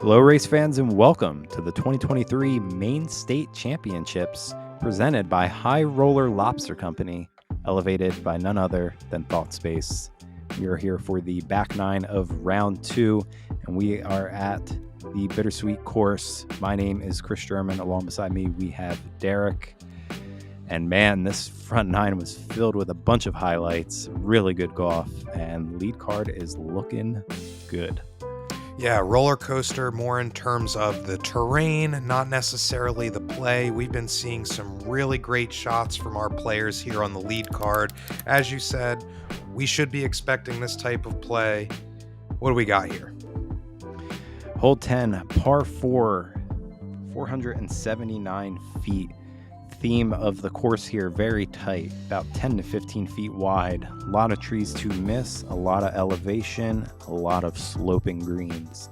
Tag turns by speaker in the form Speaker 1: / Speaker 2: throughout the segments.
Speaker 1: Hello, race fans, and welcome to the 2023 Maine State Championships presented by High Roller Lobster Company, elevated by none other than Thoughtspace. We are here for the back nine of round two, and we are at the Bittersweet course. My name is Chris Sherman. Along beside me, we have Derek. And man, this front nine was filled with a bunch of highlights, really good golf, and lead card is looking good.
Speaker 2: Yeah, roller coaster more in terms of the terrain, not necessarily the play. We've been seeing some really great shots from our players here on the lead card. As you said, we should be expecting this type of play. What do we got here?
Speaker 1: Hole 10, par 4, 479 feet. Theme of the course here, very tight, about 10 to 15 feet wide. A lot of trees to miss, a lot of elevation, a lot of sloping greens.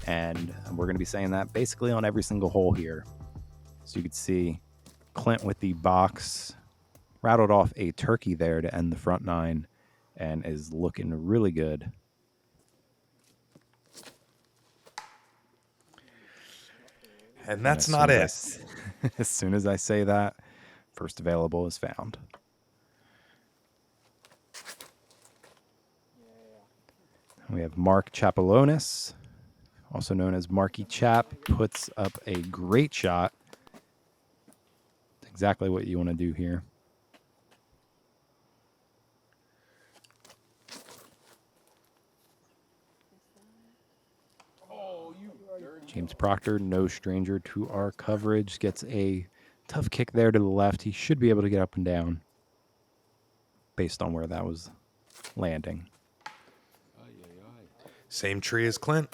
Speaker 1: And we're going to be saying that basically on every single hole here. So you can see Clint with the box rattled off a turkey there to end the front nine and is looking really good.
Speaker 2: And that's not it.
Speaker 1: As soon as I say that, first available is found. We have Mark Chapalonis, also known as Marky Chap, puts up a great shot. Exactly what you want to do here. James Proctor, no stranger to our coverage, gets a tough kick there to the left. He should be able to get up and down based on where that was landing.
Speaker 2: Same tree as Clint.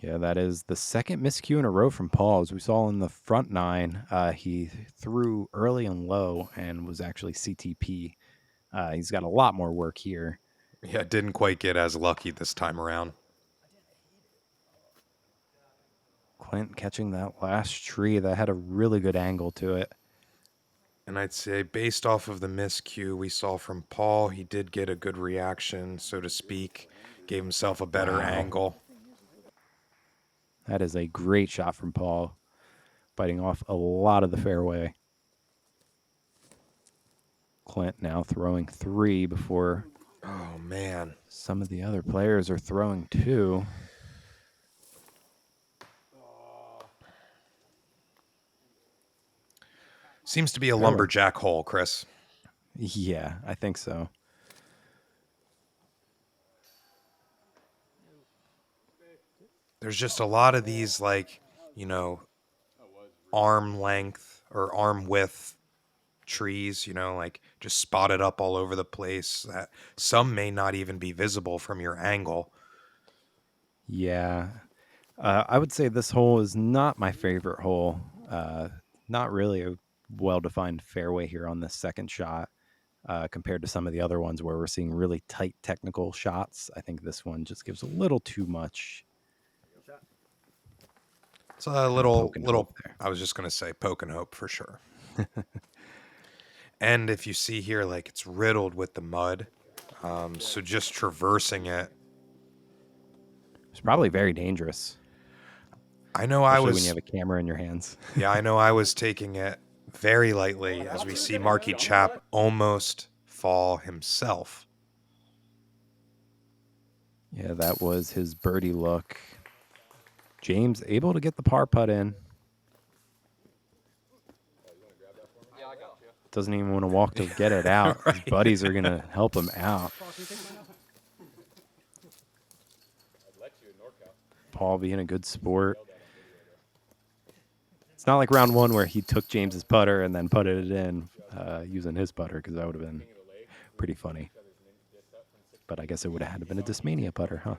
Speaker 1: Yeah, that is the second miscue in a row from Paul. As we saw in the front nine, he threw early and low and was actually CTP. He's got a lot more work here.
Speaker 2: Yeah, didn't quite get as lucky this time around.
Speaker 1: Clint catching that last tree that had a really good angle to it.
Speaker 2: And I'd say based off of the miscue we saw from Paul, he did get a good reaction, so to speak. Gave himself a better angle.
Speaker 1: That is a great shot from Paul, biting off a lot of the fairway. Clint now throwing three before...
Speaker 2: Oh, man.
Speaker 1: Some of the other players are throwing two.
Speaker 2: Seems to be a lumberjack hole, Chris.
Speaker 1: Yeah, I think so.
Speaker 2: There's just a lot of these, arm length or arm width trees, just spotted up all over the place. That some may not even be visible from your angle.
Speaker 1: Yeah. I would say this hole is not my favorite hole. Not really a well-defined fairway here on this second shot compared to some of the other ones where we're seeing really tight technical shots. I think this one just gives a little too much.
Speaker 2: It's a little, I was just going to say poke and hope for sure. And if you see here, it's riddled with the mud. So just traversing it.
Speaker 1: It's probably very dangerous.
Speaker 2: I know
Speaker 1: Especially when you have a camera in your hands.
Speaker 2: Yeah, I know I was taking it very lightly as we see Marky Chap almost fall himself.
Speaker 1: Yeah, that was his birdie look. James able to get the par putt in. Doesn't even want to walk to get it out. Right. His buddies are going to help him out. Paul being a good sport. It's not like round one where he took James's putter and then putted it in using his putter, because that would have been pretty funny. But I guess it would have had to been a Discmania putter, huh?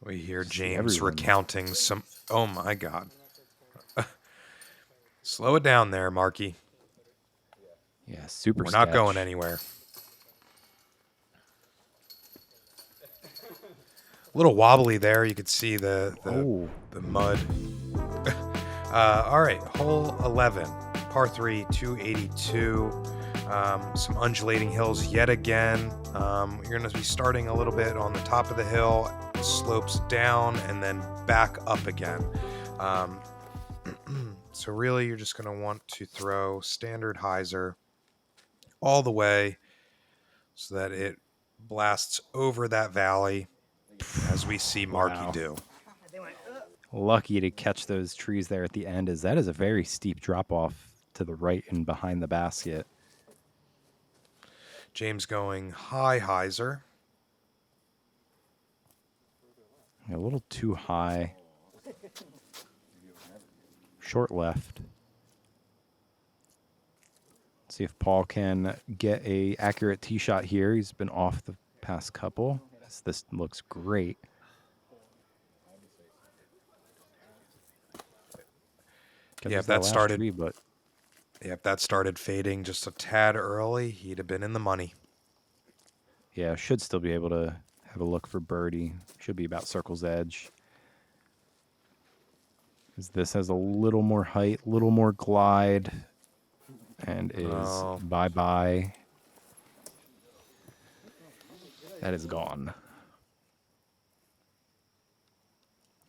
Speaker 2: We hear James recounting some... Oh, my God. Slow it down there, Marky.
Speaker 1: Yeah, super
Speaker 2: We're not going anywhere. A little wobbly there. You could see the mud. All right, hole 11, Par 3, 282. Some undulating hills yet again. You're going to be starting a little bit on the top of the hill, slopes down, and then back up again. So really, you're just going to want to throw standard hyzer all the way so that it blasts over that valley, as we see Marky
Speaker 1: Wow.
Speaker 2: do.
Speaker 1: Lucky to catch those trees there at the end, as that is a very steep drop off to the right and behind the basket.
Speaker 2: James going high hyzer.
Speaker 1: A little too high. Short left. See if Paul can get a accurate tee shot here. He's been off the past couple. This looks great.
Speaker 2: Yeah, if that started,
Speaker 1: tree, but
Speaker 2: yeah, if that started fading just a tad early, he'd have been in the money.
Speaker 1: yeah, should still be able to have a look for birdie. Should be about circle's edge. Because this has a little more height, a little more glide, and is bye-bye. That is gone.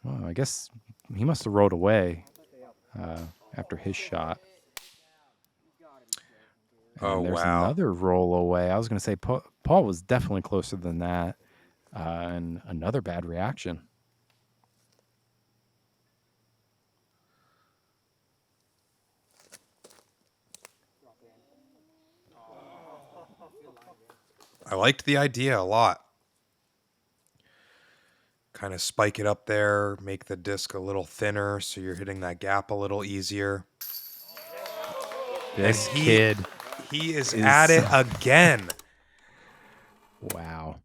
Speaker 1: Well, I guess he must have rolled away after his shot. And there's another roll away. I was going to say Paul was definitely closer than that. And another bad reaction.
Speaker 2: I liked the idea a lot. Kind of spike it up there, make the disc a little thinner so you're hitting that gap a little easier.
Speaker 1: This kid
Speaker 2: he is at it again.
Speaker 1: Wow.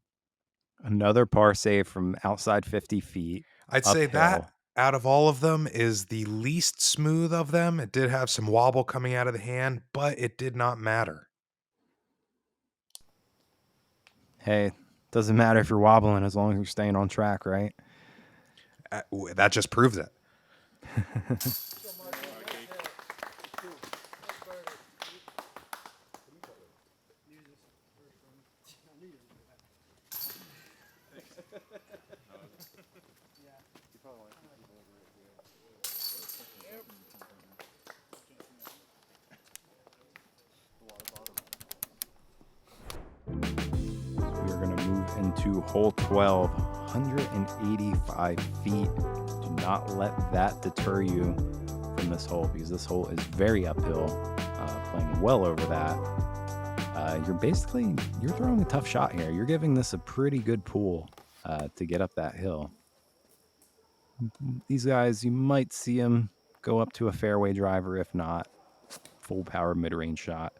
Speaker 1: Another par save from outside 50 feet.
Speaker 2: I'd say that out of all of them is the least smooth of them. It did have some wobble coming out of the hand, but it did not matter.
Speaker 1: Hey, doesn't matter if you're wobbling as long as you're staying on track, right?
Speaker 2: That just proves it.
Speaker 1: We're going to move into hole 12, 185 feet. Do not let that deter you from this hole, because this hole is very uphill, playing well over that. You're throwing a tough shot here. You're giving this a pretty good pool to get up that hill. These guys, you might see them go up to a fairway driver, if not full power mid-range shot.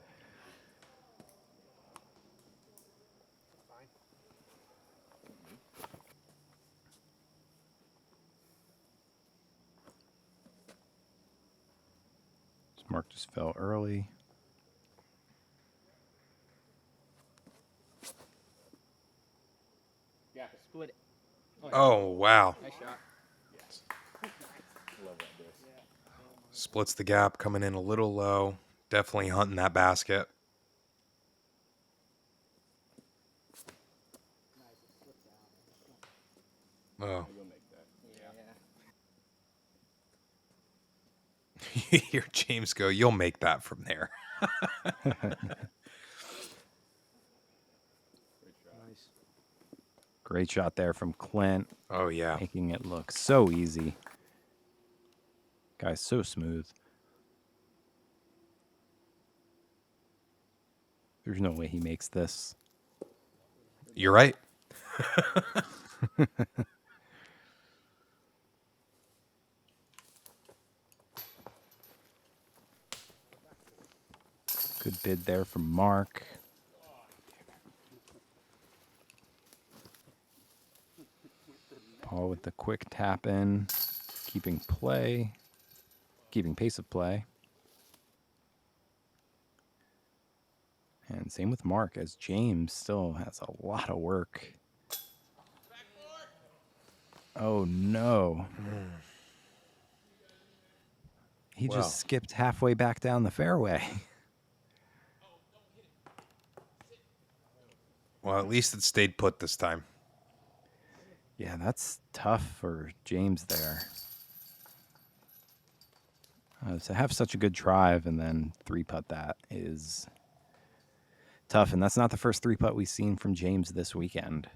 Speaker 1: Mark just fell early.
Speaker 3: Yeah, split it.
Speaker 2: Oh, wow.
Speaker 3: Nice shot.
Speaker 2: Yes. Love that disc. Splits the gap, coming in a little low. Definitely hunting that basket. Oh. You hear James go, you'll make that from there.
Speaker 1: Great shot there from Clint.
Speaker 2: Oh, yeah.
Speaker 1: Making it look so easy. Guy's so smooth. There's no way he makes this.
Speaker 2: You're right.
Speaker 1: Good bid there from Mark. Paul with the quick tap in, keeping pace of play. And same with Mark, as James still has a lot of work. Oh no. He
Speaker 2: Wow.
Speaker 1: just skipped halfway back down the fairway.
Speaker 2: Well, at least it stayed put this time.
Speaker 1: Yeah, that's tough for James there. To have such a good drive and then three-putt that is tough. And that's not the first three-putt we've seen from James this weekend.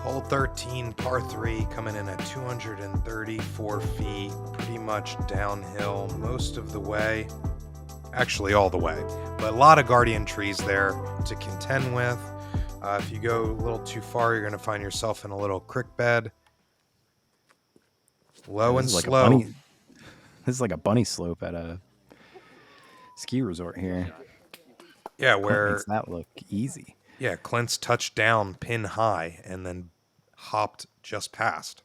Speaker 2: Hole 13, par 3, coming in at 234 feet, pretty much downhill most of the way. Actually, all the way. But a lot of guardian trees there to contend with. If you go a little too far, you're going to find yourself in a little creek bed. Low and slow.
Speaker 1: This is like a bunny slope at a ski resort here.
Speaker 2: Yeah,
Speaker 1: Clint
Speaker 2: where
Speaker 1: makes that look easy.
Speaker 2: Yeah, Clint's touched down pin high and then hopped just past.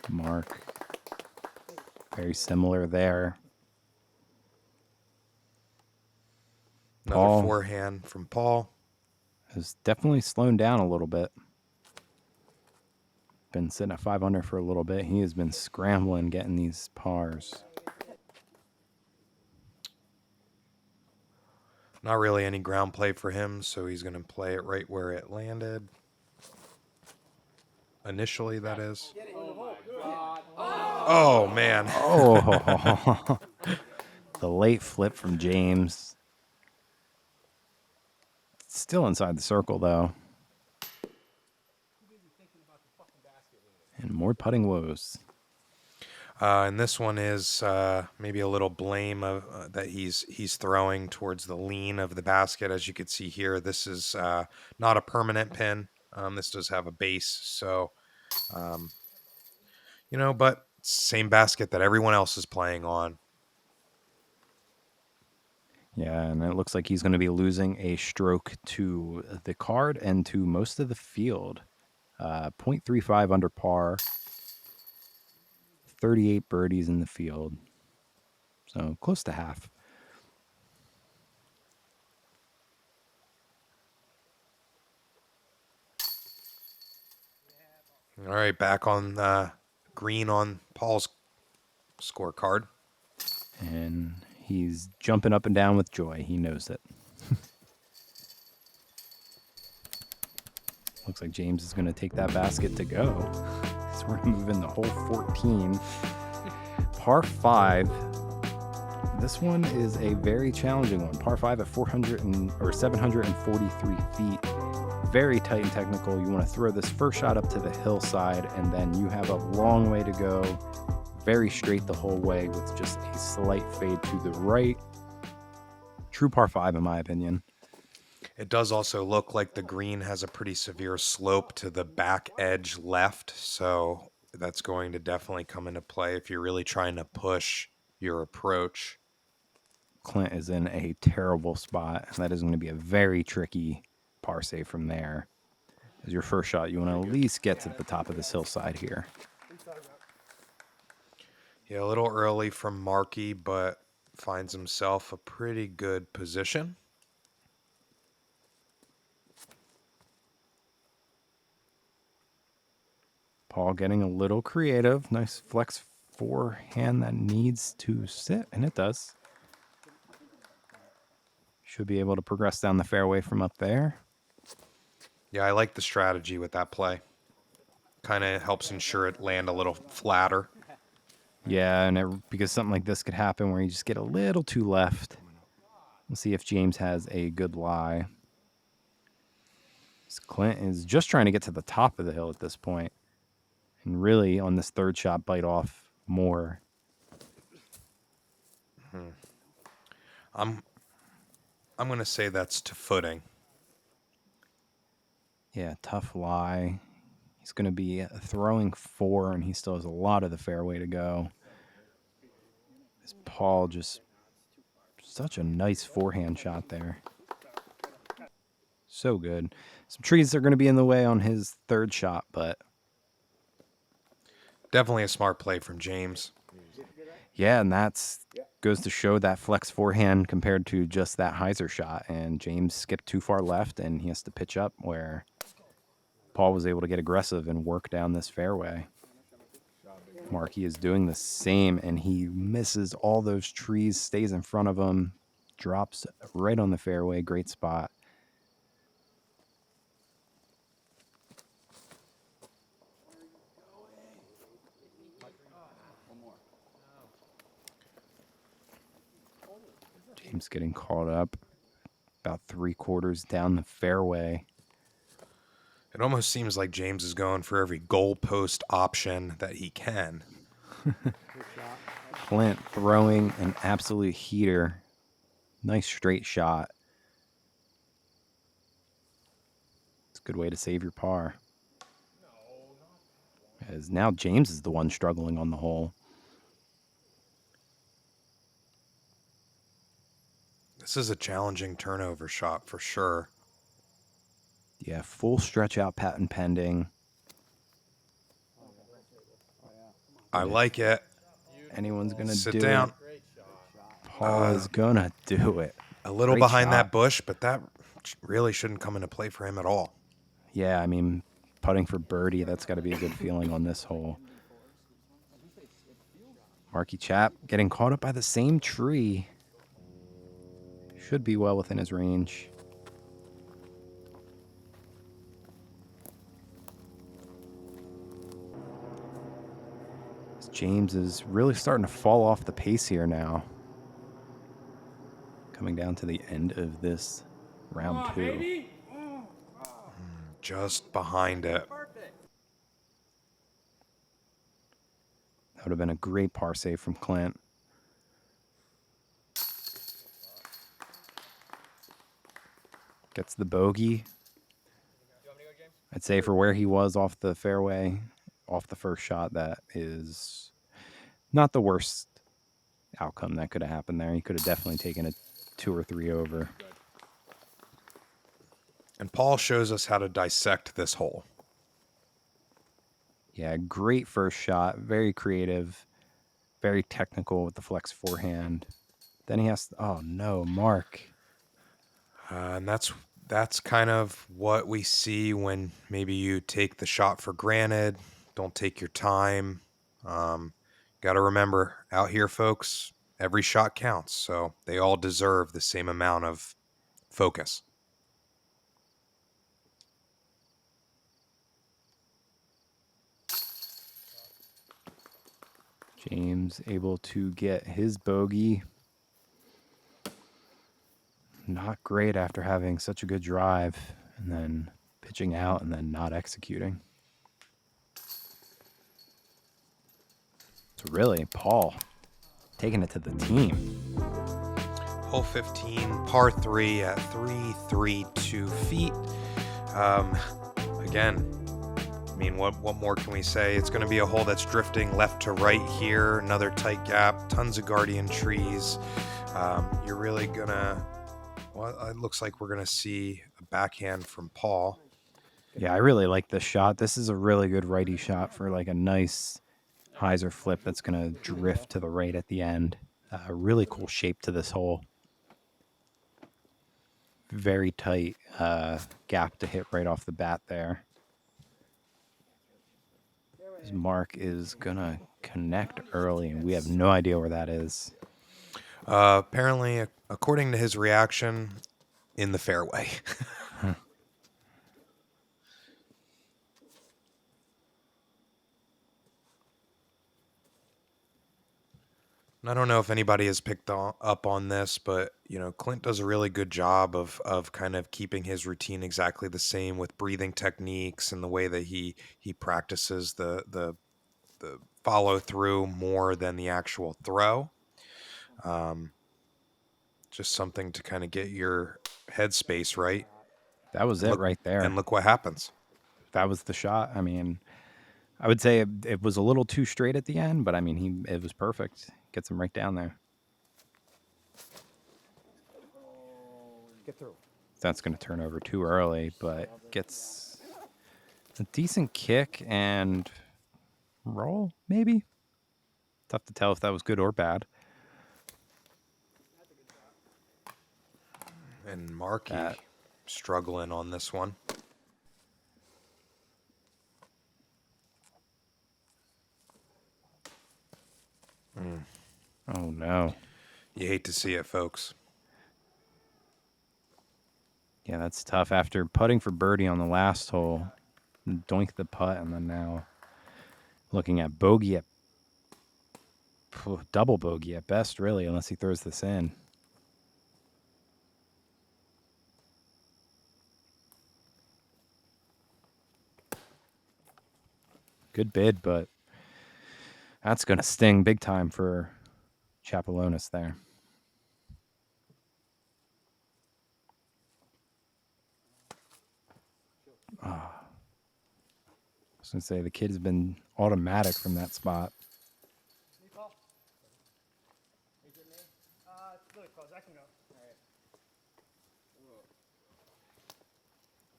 Speaker 1: Mark. Very similar there.
Speaker 2: Another
Speaker 1: Paul
Speaker 2: forehand from Paul.
Speaker 1: has definitely slowed down a little bit. Been sitting at 5 under for a little bit. He has been scrambling getting these pars.
Speaker 2: Not really any ground play for him, so he's going to play it right where it landed. Initially, that is. Oh, man.
Speaker 1: Oh, the late flip from James. Still inside the circle, though. And more putting woes.
Speaker 2: And this one is maybe a little blame of, that he's throwing towards the lean of the basket. As you can see here, this is not a permanent pin. This does have a base, so but same basket that everyone else is playing on.
Speaker 1: Yeah, and it looks like he's going to be losing a stroke to the card and to most of the field. 0.35 under par. 38 birdies in the field. So close to half.
Speaker 2: All right, back on green on Paul's scorecard.
Speaker 1: And he's jumping up and down with joy. He knows it. Looks like James is going to take that basket to go. So we're moving to hole 14. Par 5. This one is a very challenging one. Par 5 at 743 feet. Very tight and technical. You want to throw this first shot up to the hillside, and then you have a long way to go. Very straight the whole way with just a slight fade to the right. True par 5 in my opinion.
Speaker 2: It does also look like the green has a pretty severe slope to the back edge left, so that's going to definitely come into play if you're really trying to push your approach.
Speaker 1: Clint is in a terrible spot, and that is going to be a very tricky par save from there. As your first shot, you want to at least get to the top of this hillside here.
Speaker 2: Yeah, a little early from Markey, but finds himself a pretty good position.
Speaker 1: Paul getting a little creative. Nice flex forehand that needs to sit, and it does. Should be able to progress down the fairway from up there.
Speaker 2: Yeah, I like the strategy with that play. Kind of helps ensure it land a little flatter.
Speaker 1: Yeah, and because something like this could happen where you just get a little too left. We'll see if James has a good lie. Clint is just trying to get to the top of the hill at this point, and really on this third shot bite off more.
Speaker 2: I'm going to say that's to footing.
Speaker 1: Yeah, tough lie. He's going to be throwing 4, and he still has a lot of the fairway to go. This Paul just such a nice forehand shot there. So good. Some trees are going to be in the way on his third shot, but
Speaker 2: definitely a smart play from James.
Speaker 1: Yeah, and that's goes to show that flex forehand compared to just that Heiser shot. And James skipped too far left, and he has to pitch up where Paul was able to get aggressive and work down this fairway. Markey is doing the same, and he misses all those trees, stays in front of him, drops right on the fairway. Great spot. James getting caught up about 3/4 down the fairway.
Speaker 2: It almost seems like James is going for every goalpost option that he can.
Speaker 1: Clint throwing an absolute heater. Nice straight shot. It's a good way to save your par. As now James is the one struggling on the hole.
Speaker 2: This is a challenging turnover shot for sure.
Speaker 1: Yeah, full stretch out patent pending.
Speaker 2: I like it.
Speaker 1: Anyone's going to
Speaker 2: Sit
Speaker 1: do
Speaker 2: down.
Speaker 1: it. Paul is going to do it.
Speaker 2: A little
Speaker 1: Great
Speaker 2: behind
Speaker 1: shot.
Speaker 2: that bush, but that really shouldn't come into play for him at all.
Speaker 1: Yeah, I mean, putting for birdie, that's got to be a good feeling on this hole. Marky Chap getting caught up by the same tree. Should be well within his range. James is really starting to fall off the pace here now. Coming down to the end of this round 2.
Speaker 2: Just behind it.
Speaker 1: That would have been a great par save from Clint. Gets the bogey. I'd say for where he was off the fairway, off the first shot, that is not the worst outcome that could have happened there. He could have definitely taken a 2 or 3 over.
Speaker 2: And Paul shows us how to dissect this hole.
Speaker 1: Yeah, great first shot. Very creative. Very technical with the flex forehand. Then he has to, oh no, Mark.
Speaker 2: And that's kind of what we see when maybe you take the shot for granted, don't take your time. Got to remember, out here, folks, every shot counts, so they all deserve the same amount of focus.
Speaker 1: James able to get his bogey. Not great after having such a good drive and then pitching out and then not executing. So really, Paul taking it to the team.
Speaker 2: Hole 15, par 3 at 332 feet. Again, I mean, what more can we say? It's going to be a hole that's drifting left to right here. Another tight gap, tons of guardian trees. You're really going to... Well, it looks like we're going to see a backhand from Paul.
Speaker 1: Yeah, I really like this shot. This is a really good righty shot for like a nice Heiser flip that's going to drift to the right at the end. Really cool shape to this hole. Very tight gap to hit right off the bat there. His mark is going to connect early, and we have no idea where that is.
Speaker 2: Apparently, according to his reaction, in the fairway. I don't know if anybody has picked up on this, but Clint does a really good job of kind of keeping his routine exactly the same with breathing techniques and the way that he practices the follow through more than the actual throw. Just something to kind of get your headspace right.
Speaker 1: That was it right there.
Speaker 2: And look what happens.
Speaker 1: That was the shot. I mean, I would say it was a little too straight at the end, but I mean, it was perfect. Gets him right down there.
Speaker 3: Get through.
Speaker 1: That's going to turn over too early, but gets a decent kick and roll, maybe? Tough to tell if that was good or bad.
Speaker 2: And Markey struggling on this one.
Speaker 1: Oh, no.
Speaker 2: You hate to see it, folks.
Speaker 1: Yeah, that's tough. After putting for birdie on the last hole, doink the putt, and then now looking at bogey at double bogey at best, really, unless he throws this in. Good bid, but that's going to sting big time for Chapalonis there. I was going to say, the kid has been automatic from that spot.
Speaker 3: It's really close. I can go. All right.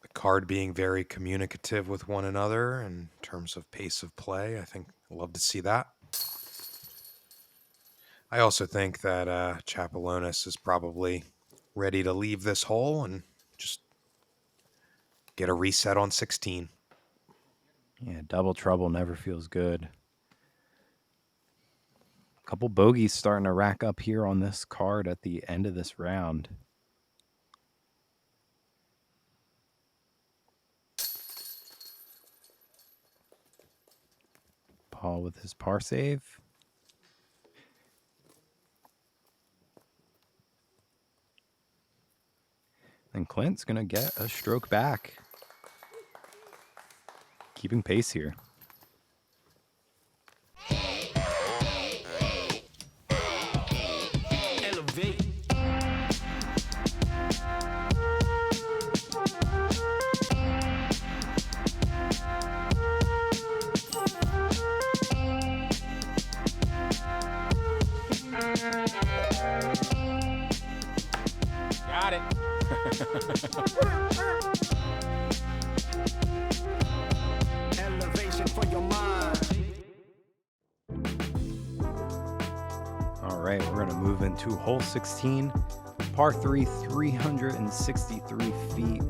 Speaker 2: The card being very communicative with one another in terms of pace of play. I think I'd love to see that. I also think that Chapalonis is probably ready to leave this hole and just get a reset on 16.
Speaker 1: Yeah, double trouble never feels good. A couple bogeys starting to rack up here on this card at the end of this round. Paul with his par save. And Clint's going to get a stroke back. Keeping pace here.
Speaker 4: Elevate.
Speaker 3: Got it.
Speaker 4: Elevation for your mind.
Speaker 1: All right, we're going to move into hole 16, par 3, 363 feet.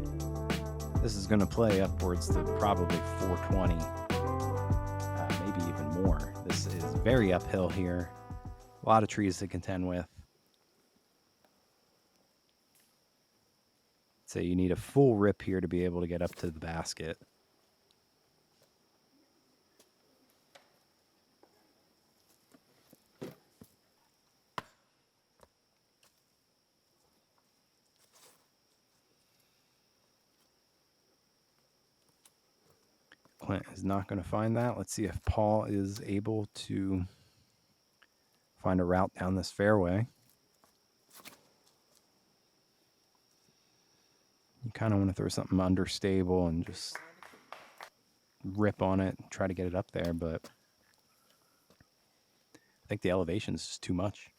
Speaker 1: This is going to play upwards to probably 420, maybe even more. This is very uphill here. A lot of trees to contend with. So you need a full rip here to be able to get up to the basket. Clint is not going to find that. Let's see if Paul is able to find a route down this fairway. You kind of want to throw something understable and just rip on it and try to get it up there, but I think the elevation is just too much.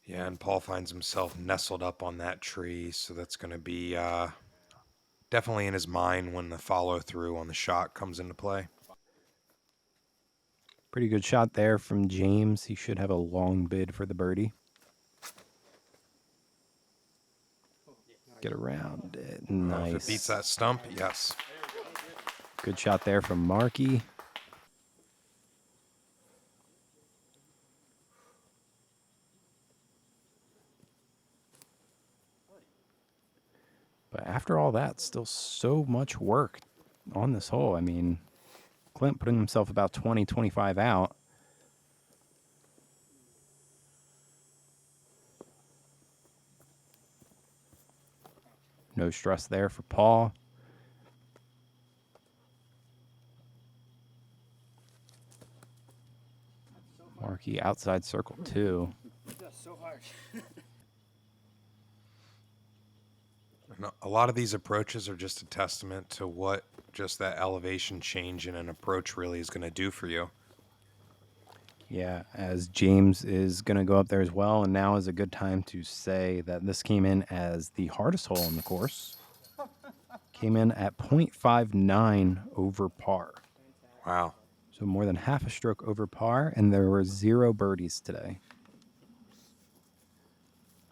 Speaker 2: Yeah, and Paul finds himself nestled up on that tree, so that's going to be definitely in his mind when the follow-through on the shot comes into play.
Speaker 1: Pretty good shot there from James. He should have a long bid for the birdie. Get around it. Nice.
Speaker 2: If it beats that stump, yes.
Speaker 1: Good shot there from Markey. But after all that, still so much work on this hole. I mean, Clint putting himself about 20, 25 out. No stress there for Paul. Markey outside circle 2.
Speaker 3: That's so hard.
Speaker 2: And a lot of these approaches are just a testament to what just that elevation change in an approach really is going to do for you.
Speaker 1: Yeah, as James is going to go up there as well, and now is a good time to say that this came in as the hardest hole in the course. Came in at .59 over par.
Speaker 2: Wow.
Speaker 1: So more than half a stroke over par, and there were 0 birdies today.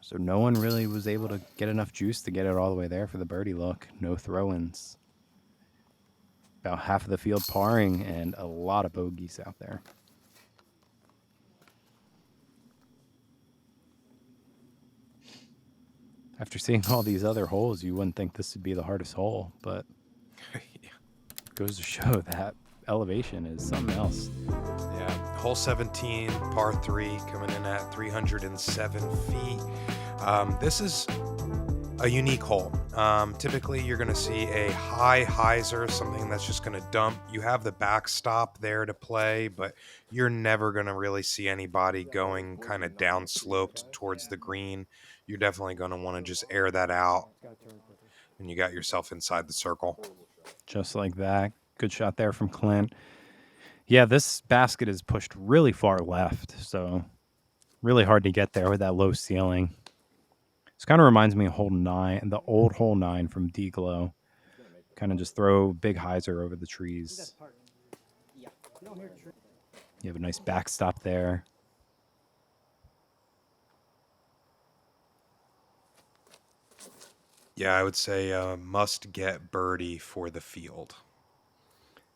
Speaker 1: So no one really was able to get enough juice to get it all the way there for the birdie look. No throw-ins. About half of the field parring and a lot of bogeys out there. After seeing all these other holes, you wouldn't think this would be the hardest hole, but it goes to show that elevation is something else.
Speaker 2: Yeah. Hole 17, par 3, coming in at 307 feet. This is a unique hole. Typically, you're going to see a high hyzer, something that's just going to dump. You have the backstop there to play, but you're never going to really see anybody going kind of downsloped towards the green. You're definitely going to want to just air that out, and you got yourself inside the circle.
Speaker 1: Just like that. Good shot there from Clint. Yeah, this basket is pushed really far left, so really hard to get there with that low ceiling. This kind of reminds me of hole 9, the old hole 9 from D-Glow. Kind of just throw big hyzer over the trees. You have a nice backstop there.
Speaker 2: Yeah, I would say must get birdie for the field.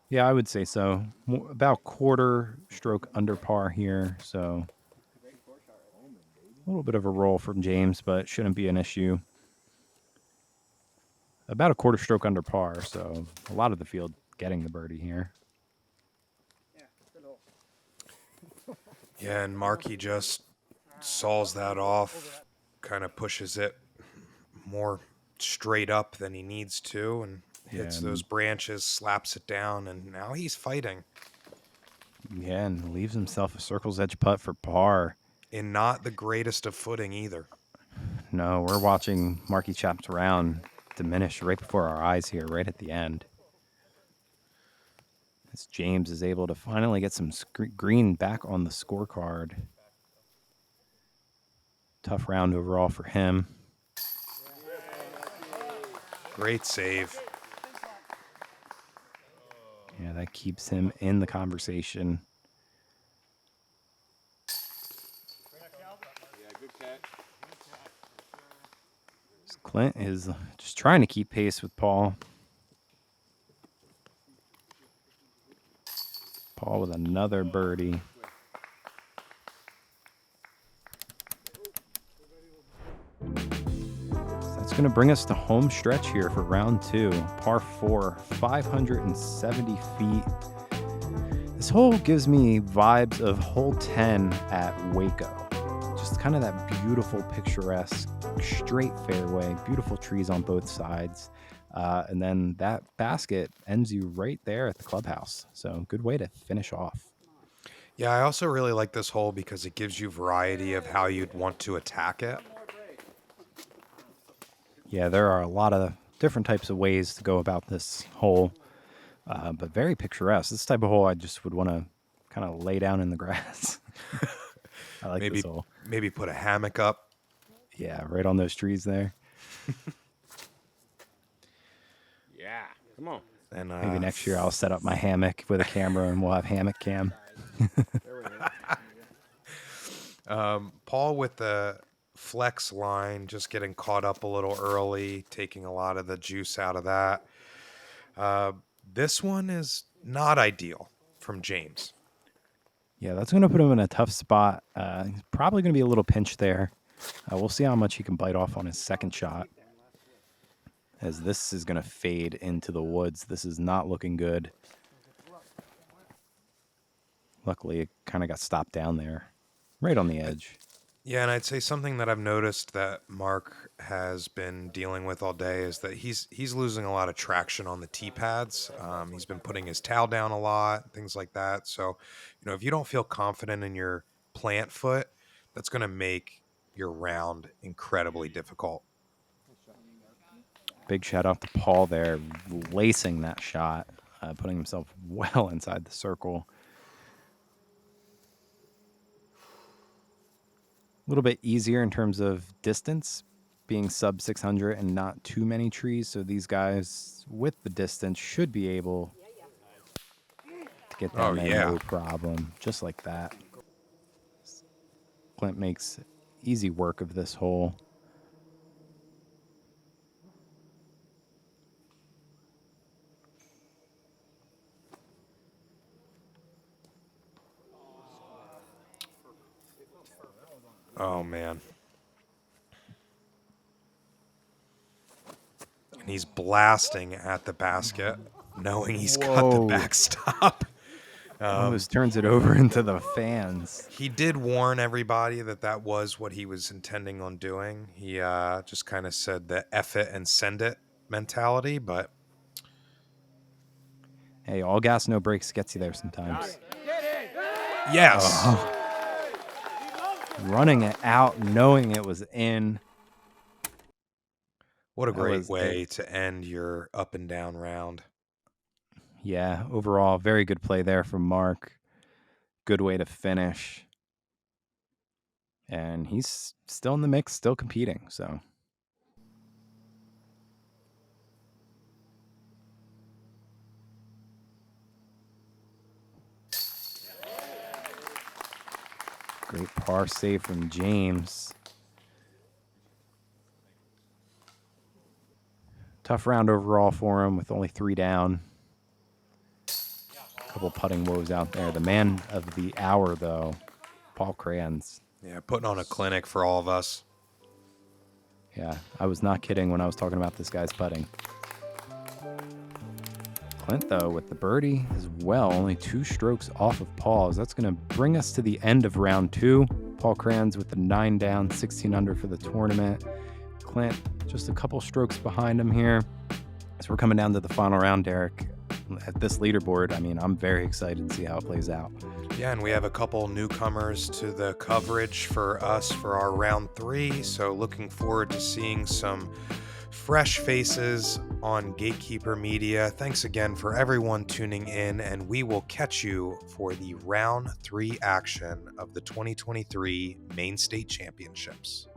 Speaker 1: Yeah, I would say so. About quarter stroke under par here, so a little bit of a roll from James, but shouldn't be an issue. About a quarter stroke under par, so a lot of the field getting the birdie here.
Speaker 2: Yeah, and Markey just saws that off, kind of pushes it more straight up than he needs to, and hits those branches, slaps it down, and now he's fighting.
Speaker 1: Yeah, and leaves himself a circle's edge putt for par.
Speaker 2: In not the greatest of footing either.
Speaker 1: No, we're watching Markey Chap's round diminish right before our eyes here, right at the end. As James is able to finally get some green back on the scorecard. Tough round overall for him.
Speaker 2: Great save.
Speaker 1: Yeah, that keeps him in the conversation. Clint is just trying to keep pace with Paul. Paul with another birdie. So that's going to bring us to home stretch here for round 2. Par 4, 570 feet. This hole gives me vibes of hole 10 at Waco. Just kind of that beautiful, picturesque, straight fairway, beautiful trees on both sides. And then that basket ends you right there at the clubhouse. So good way to finish off.
Speaker 2: Yeah, I also really like this hole because it gives you variety of how you'd want to attack it.
Speaker 1: Yeah, there are a lot of different types of ways to go about this hole, but very picturesque. This type of hole I just would want to kind of lay down in the grass. I like this hole.
Speaker 2: Maybe put a hammock up.
Speaker 1: Yeah, right on those trees there.
Speaker 3: Yeah, come on.
Speaker 2: And
Speaker 1: Maybe next year I'll set up my hammock with a camera and we'll have hammock cam.
Speaker 2: Paul with the flex line, just getting caught up a little early, taking a lot of the juice out of that. This one is not ideal from James.
Speaker 1: Yeah, that's going to put him in a tough spot. He's probably going to be a little pinched there. We'll see how much he can bite off on his second shot. as this is going to fade into the woods. This is not looking good. Luckily, it kind of got stopped down there, right on the edge.
Speaker 2: Yeah, and I'd say something that I've noticed that Mark has been dealing with all day is that he's losing a lot of traction on the tee pads. He's been putting his towel down a lot, things like that. So, if you don't feel confident in your plant foot, that's going to make your round incredibly difficult.
Speaker 1: Big shout out to Paul there, lacing that shot, putting himself well inside the circle. A little bit easier in terms of distance, being sub 600 and not too many trees. So these guys with the distance should be able to get down there no problem, just like that. Clint makes easy work of this hole.
Speaker 2: Oh, man. And he's blasting at the basket, knowing he's got the backstop.
Speaker 1: Almost turns it over into the fans.
Speaker 2: He did warn everybody that was what he was intending on doing. He just kind of said the F it and send it mentality, but...
Speaker 1: Hey, all gas, no brakes gets you there sometimes.
Speaker 2: Yes!
Speaker 1: Oh. Running it out, knowing it was in.
Speaker 2: What a great way to end your up and down round.
Speaker 1: Yeah, overall, very good play there from Mark. Good way to finish. And he's still in the mix, still competing, so. Great par save from James. Tough round overall for him with only 3 down. A couple putting woes out there. The man of the hour, though, Paul Krans.
Speaker 2: Yeah, putting on a clinic for all of us.
Speaker 1: Yeah, I was not kidding when I was talking about this guy's putting. Clint, though, with the birdie as well, only 2 strokes off of Paul's. That's going to bring us to the end of round 2. Paul Krans with the 9 down, 16 under for the tournament. Clint just a couple strokes behind him here. As we're coming down to the final round, Derek, at this leaderboard, I mean, I'm very excited to see how it plays out.
Speaker 2: Yeah, and we have a couple newcomers to the coverage for us for our round 3. So looking forward to seeing some fresh faces on Gatekeeper Media. Thanks again for everyone tuning in, and we will catch you for the round 3 action of the 2023 Maine State Championships.